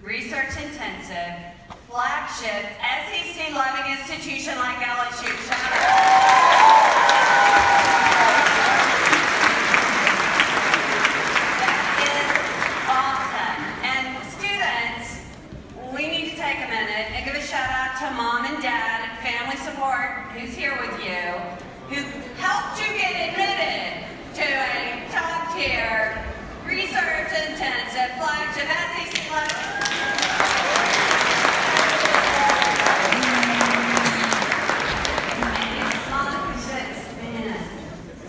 research-intensive, flagship, SEC-loving institution like LSU. That is awesome. And students, we need to take a minute and give a shout out to mom and dad and family support who's here with you, who helped you get admitted to a top-tier, research-intensive, flagship, SEC-loving.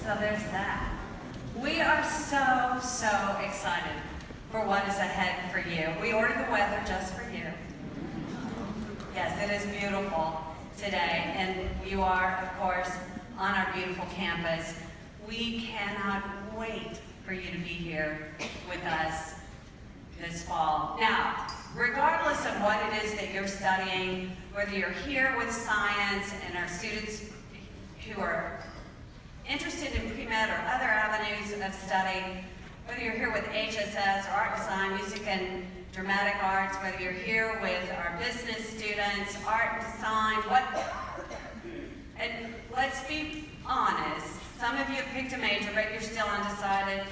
So there's that. We are so excited for what is ahead for you. We ordered the weather just for you. Yes, it is beautiful today, and you are, of course, on our beautiful campus. We cannot wait for you to be here with us this fall. Now, regardless of what it is that you're studying, whether you're here with science and our students who are interested in pre-med or other avenues of study, whether you're here with HSS, art design, music and dramatic arts, whether you're here with our business students, art design, and let's be honest, some of you have picked a major, but you're still undecided.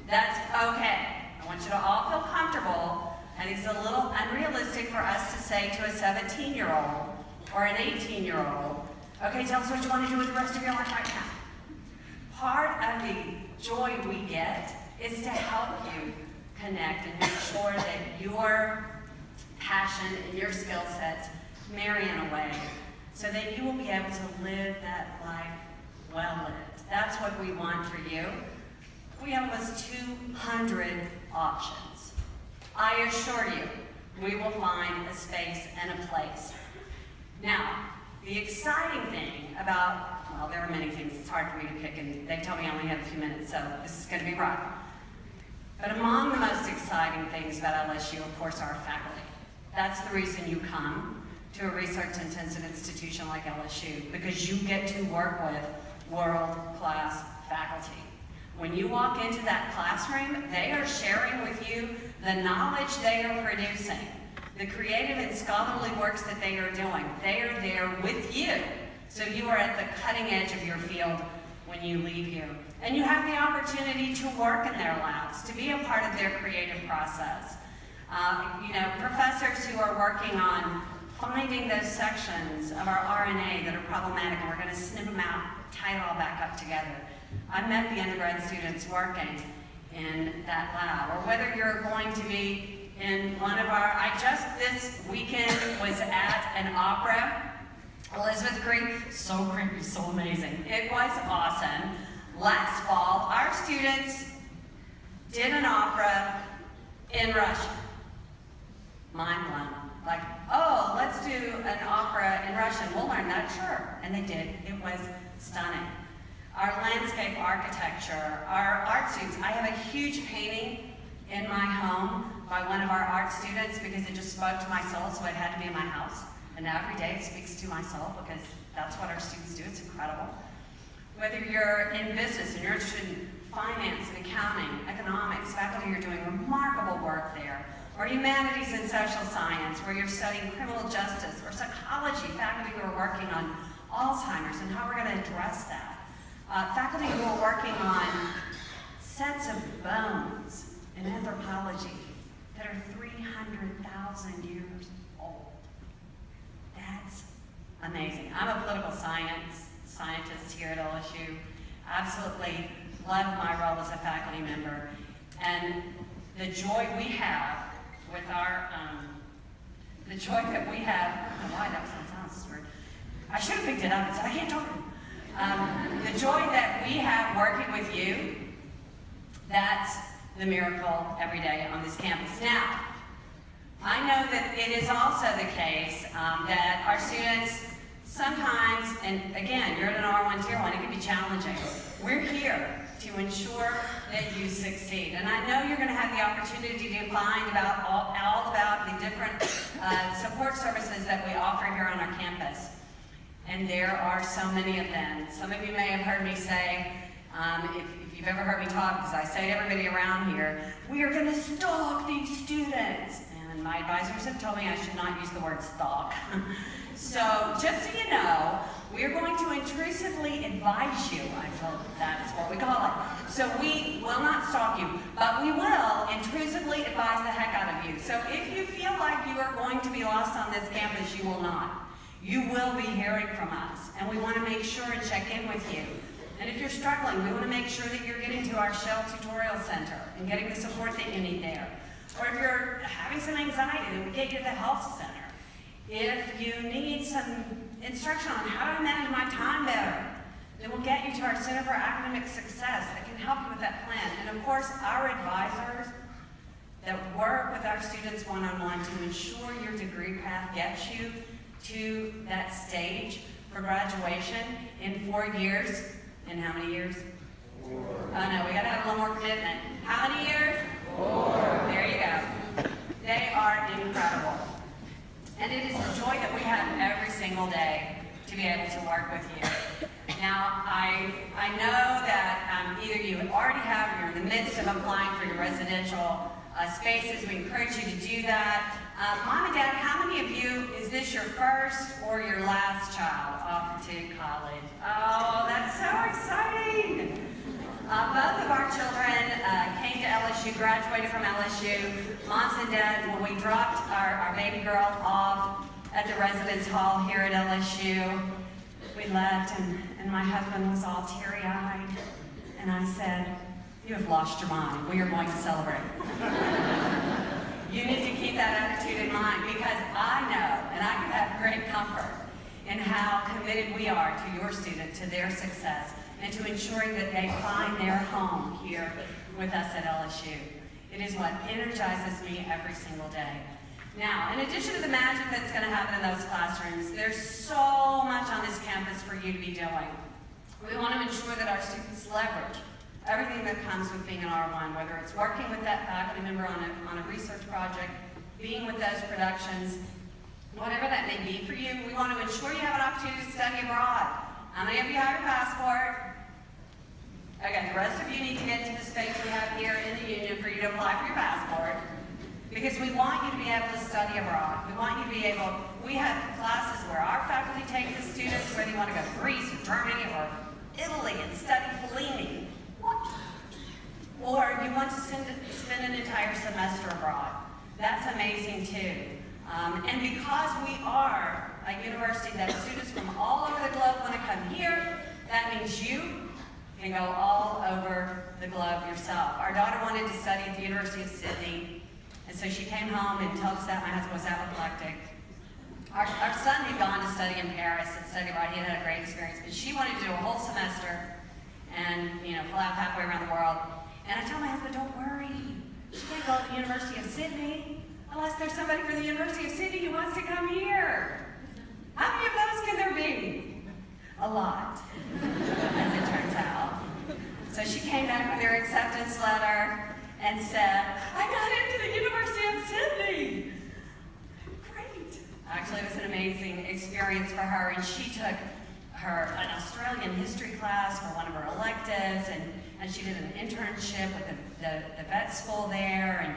That's okay. I want you to all feel comfortable, and it's a little unrealistic for us to say to a 17-year-old or an 18-year-old, okay, tell us what you want to do with the rest of your life right now. Part of the joy we get is to help you connect and make sure that your passion and your skill sets marry in a way so that you will be able to live that life well lived. That's what we want for you. We have almost 200 options. I assure you, we will find a space and a place. Now, the exciting thing about, well, there are many things, it's hard for me to pick, and they told me I only have a few minutes, so this is going to be rough. But among the most exciting things about LSU, of course, are faculty. That's the reason you come to a research-intensive institution like LSU, because you get to work with world-class faculty. When you walk into that classroom, they are sharing with you the knowledge they are producing, the creative and scholarly works that they are doing. They are there with you, so you are at the cutting edge of your field when you leave here. And you have the opportunity to work in their labs, to be a part of their creative process. Professors who are working on finding those sections of our RNA that are problematic, and we're going to snip them out, tie it all back up together. I met the undergrad students working in that lab, or whether you're going to be in one of our, this weekend was at an opera, Elizabeth Creek, so creepy, so amazing. It was awesome. Last fall, our students did an opera in Russian. Mind blown. Like, oh, let's do an opera in Russian. We'll learn that, sure. And they did. It was stunning. Our landscape architecture, our art students. I have a huge painting in my home by one of our art students because it just spoke to my soul, so it had to be in my house. And now every day it speaks to my soul because that's what our students do. It's incredible. Whether you're in business and you're interested in finance and accounting, economics, faculty are doing remarkable work there. Or humanities and social science, where you're studying criminal justice, or psychology, faculty who are working on Alzheimer's and how we're going to address that. Faculty who are working on sets of bones in anthropology that are 300,000 years old. That's amazing. I'm a political scientist here at LSU. Absolutely love my role as a faculty member. And the joy we have with our, the joy that we have, I don't know why that sounds weird. I should have picked it up and said, I can't talk. The joy that we have working with you, that's the miracle every day on this campus. Now, I know that it is also the case that our students sometimes, and again, you're at an R1 Tier 1, it can be challenging. We're here to ensure that you succeed. And I know you're going to have the opportunity to find about all about the different support services that we offer here on our campus. And there are so many of them. Some of you may have heard me say, if you've ever heard me talk, because I say to everybody around here, we are going to stalk these students. And My advisors have told me I should not use the word stalk. So, just so you know, we're going to intrusively advise you. I told that's what we call it. So we will not stalk you, but we will intrusively advise the heck out of you. So if you feel like you are going to be lost on this campus, you will not. You will be hearing from us, and we want to make sure and check in with you. And if you're struggling, we want to make sure that you're getting to our Shell Tutorial Center and getting the support that you need there. Or if you're having some anxiety, then we get you to the health center. If you need some instruction on how to manage my time better, then we'll get you to our Center for Academic Success that can help you with that plan. And of course, our advisors that work with our students one-on-one to ensure your degree path gets you to that stage for graduation in 4 years. In how many years? 4. Oh no, we gotta have a little more commitment. How many years? 4. There you go. They are incredible. And it is a joy that we have every single day to be able to work with you. Now, I know that either you already have or you're in the midst of applying for your residential spaces. We encourage you to do that. Mom and Dad, how many of you, is this your first or your last child off to college? Oh, that's so exciting. Both of our children came to LSU, graduated from LSU. Moms and Dads, when we dropped our baby girl off at the residence hall here at LSU, we left and my husband was all teary-eyed. And I said, "You have lost your mind. We are going to celebrate." You need to keep that attitude in mind because I know, and I can have great comfort in how committed we are to your student, to their success, and to ensuring that they find their home here with us at LSU. It is what energizes me every single day. Now, in addition to the magic that's going to happen in those classrooms, there's so much on this campus for you to be doing. We want to ensure that our students leverage everything that comes with being an R1, whether it's working with that faculty member on a research project, being with those productions, whatever that may be for you. We want to ensure you have an opportunity to study abroad. How many of you have your passport? Okay, the rest of you need to get to the space we have here in the union for you to apply for your passport. Because we want you to be able to study abroad. We want you to be able, we have classes where our faculty take the students, whether you want to go to Greece or Germany or Italy and study Fellini. Or you want to spend an entire semester abroad. That's amazing too. And because we are a university that students from all over the globe want to come here, that means you can go all over the globe yourself. Our daughter wanted to study at the University of Sydney, and so she came home and told us that. My husband was apoplectic. Our son had gone to study in Paris and studied abroad. He had had a great experience, but she wanted to do a whole semester and fly out halfway around the world. And I told my husband, don't worry, she can't go to the University of Sydney unless there's somebody from the University of Sydney who wants to come here. How many of those can there be? A lot, as it turns out. So she came back with her acceptance letter and said, I got into the University of Sydney. Great. Actually, it was an amazing experience for her, and she took an Australian history class for one of her electives, and she did an internship with the vet school there, and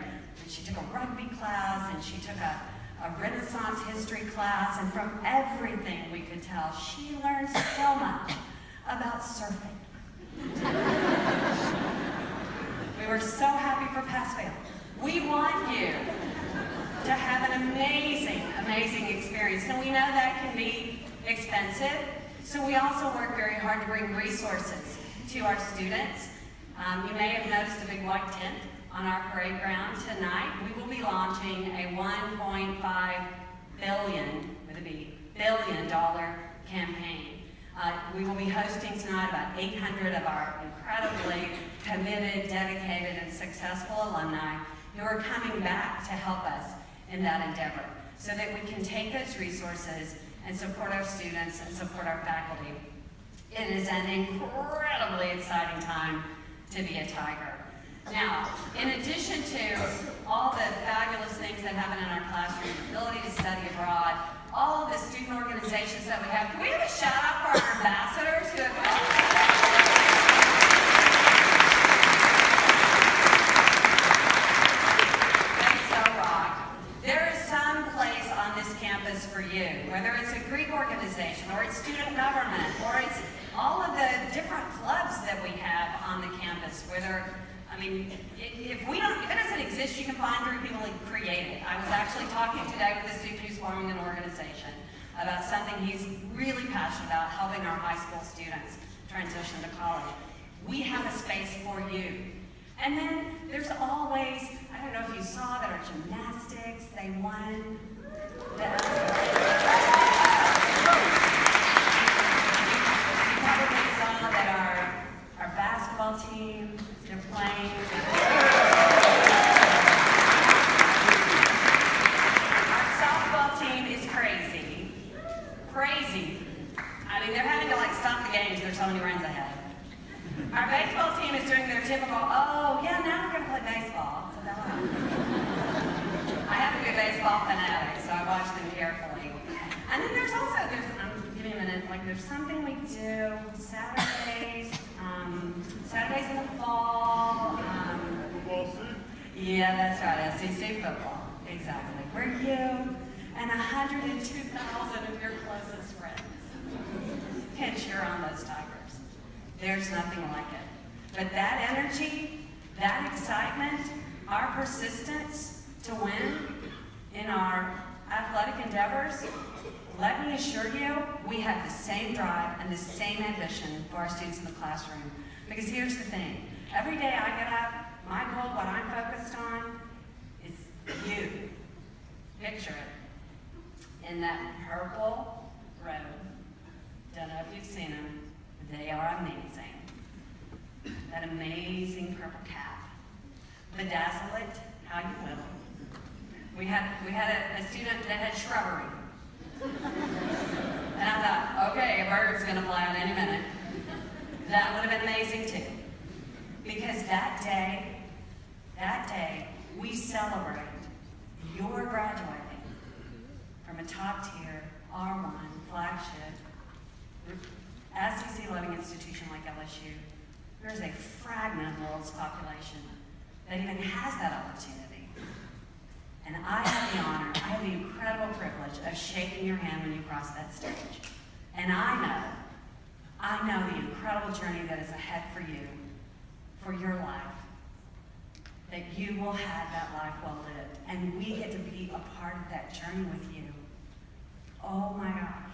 she took a rugby class, and she took a Renaissance history class, and from everything we could tell, she learned so much about surfing. We were so happy for pass-fail. We want you to have an amazing, amazing experience, and we know that can be expensive, so we also work very hard to bring resources to our students. You may have noticed a big white tent on our parade ground tonight. We will be launching a $1.5 billion campaign. We will be hosting tonight about 800 of our incredibly committed, dedicated, and successful alumni who are coming back to help us in that endeavor so that we can take those resources and support our students and support our faculty. It is an incredibly exciting time to be a Tiger. Now, in addition to all the fabulous things that happen in our classroom, the ability to study abroad, all of the student organizations that we have, can we have a shout out for our ambassadors who have they so rock. There campus for you, whether it's a Greek organization, or it's student government, or it's all of the different clubs that we have on the campus, whether, I mean, if it doesn't exist, you can find 3 people and create it. I was actually talking today with a student who's forming an organization about something he's really passionate about, helping our high school students transition to college. We have a space for you. And then there's always, I don't know if you saw that our gymnastics, they won. You probably saw that our basketball team, they're playing. Our softball team is crazy. Crazy. I mean, they're having to like stop the games, there's so many runs ahead. Our baseball team is doing their typical, oh yeah, now we're gonna play baseball. So I have to be a baseball fanatic, so I watch them carefully. And then there's also, give me a minute, like there's something we do Saturdays in the fall. Football suit? Yeah, that's right, SEC football, exactly. Where you and 102,000 of your closest friends can cheer on those Tigers. There's nothing like it. But that energy, that excitement, our persistence to win in our athletic endeavors, let me assure you, we have the same drive and the same ambition for our students in the classroom. Because here's the thing, every day I get up, my goal, what I'm focused on, is you. Picture it. In that purple robe, don't know if you've seen them, they are amazing. That amazing purple cap. Bedazzle it how you will. We had a student that had shrubbery. And I thought, okay, a bird's gonna fly out any minute. That would have been amazing too. Because that day, we celebrate your graduating from a top tier R1 flagship SEC-loving institution like LSU. There's a fragment of the world's population that even has that opportunity. And I have the honor, I have the incredible privilege of shaking your hand when you cross that stage. And I know the incredible journey that is ahead for you, for your life, that you will have that life well lived. And we get to be a part of that journey with you. Oh my gosh.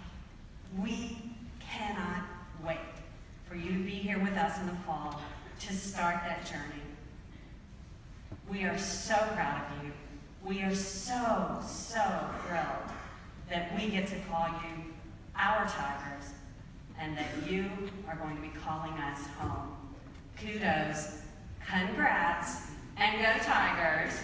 We cannot wait for you to be here with us in the fall to start that journey. We are so proud of you. We are so, so thrilled that we get to call you our Tigers and that you are going to be calling us home. Kudos, congrats, and go Tigers.